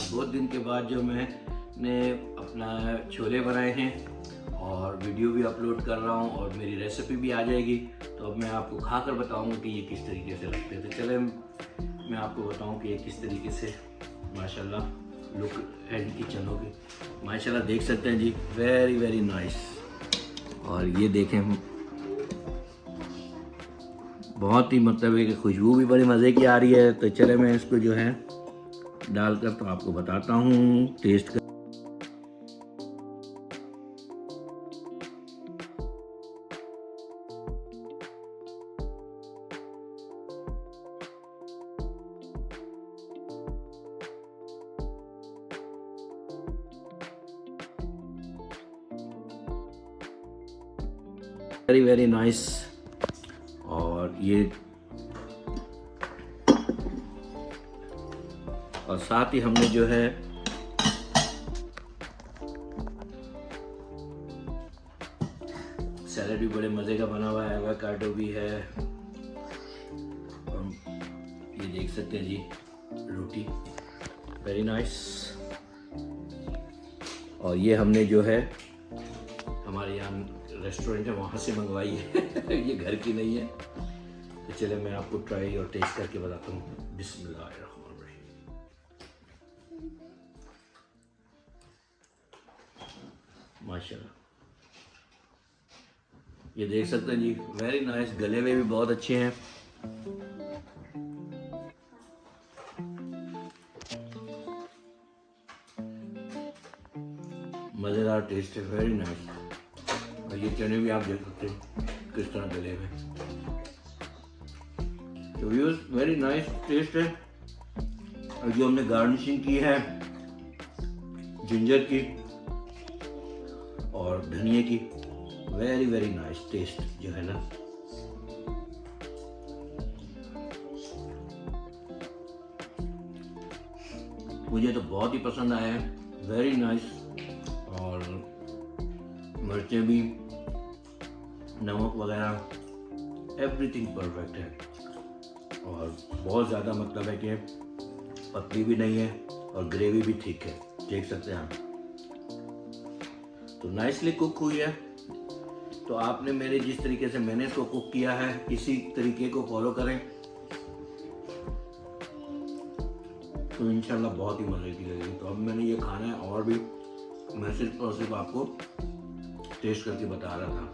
आज बहुत दिन के बाद जो मैंने अपना छोले बनाए हैं और वीडियो भी अपलोड कर रहा हूँ और मेरी रेसिपी भी आ जाएगी। तो अब मैं आपको खाकर बताऊँगा कि ये किस तरीके से लगते हैं। तो चले मैं आपको बताऊँ कि ये किस तरीके से माशाल्लाह लुक है इनकी चनों की। माशाल्लाह देख सकते हैं जी, वेरी वेरी नाइस। और ये देखें, बहुत ही मतलब है कि खुशबू भी बड़ी मज़े की आ रही है। तो चले मैं इसको जो है डालकर तो आपको बताता हूँ टेस्ट कर। Very very nice. और ये और साथ ही हमने जो है सैलेड भी बड़े मज़े का बना हुआ है, एवोकाडो भी है और ये देख सकते हैं जी रोटी, वेरी नाइस। और ये हमने जो है हमारे यहाँ रेस्टोरेंट है वहाँ से मंगवाई है ये घर की नहीं है। तो चले मैं आपको ट्राई और टेस्ट करके बताता हूँ। बिस्मिल्लाहिर्रहमानिर्रहीम। माशाल्लाह ये देख सकते हैं जी, वेरी नाइस। गले में भी बहुत अच्छे हैं। मज़ेदार टेस्ट है, वेरी नाइस। और ये चने भी आप देख सकते हैं किस तरह गले में। तो व्यूअर्स वेरी नाइस टेस्ट है। और जो हमने गार्निशिंग की है जिंजर की और धनिया की, वेरी वेरी नाइस टेस्ट जो है ना। मुझे तो बहुत ही पसंद आया है, वेरी नाइस। और मिर्चें भी, नमक वगैरह एवरीथिंग परफेक्ट है। और बहुत ज़्यादा मतलब है कि पतली भी नहीं है और ग्रेवी भी ठीक है, देख सकते हैं आप। तो नाइसली कुक हुई है। तो आपने मेरे जिस तरीके से मैंने इसको कुक किया है इसी तरीके को फॉलो करें तो इंशाल्लाह बहुत ही मज़े की लगेगी। तो अब मैंने ये खाना है और भी मैं सिर्फ और सिर्फ आपको टेस्ट करके बता रहा था।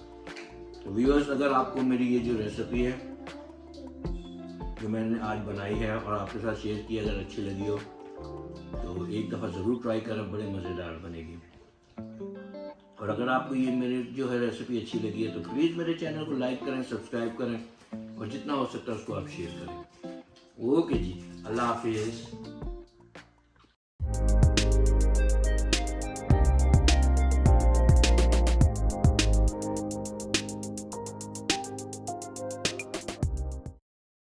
तो व्यूअर्स अगर आपको मेरी ये जो रेसिपी है जो मैंने आज बनाई है और आपके साथ शेयर की अगर अच्छी लगी हो तो एक दफ़ा ज़रूर ट्राई करें, बड़े मज़ेदार बनेगी। और अगर आपको ये मेरी जो है रेसिपी अच्छी लगी है तो प्लीज़ मेरे चैनल को लाइक करें, सब्सक्राइब करें और जितना हो सकता है उसको आप शेयर करें। ओके जी, अल्लाह हाफिज़।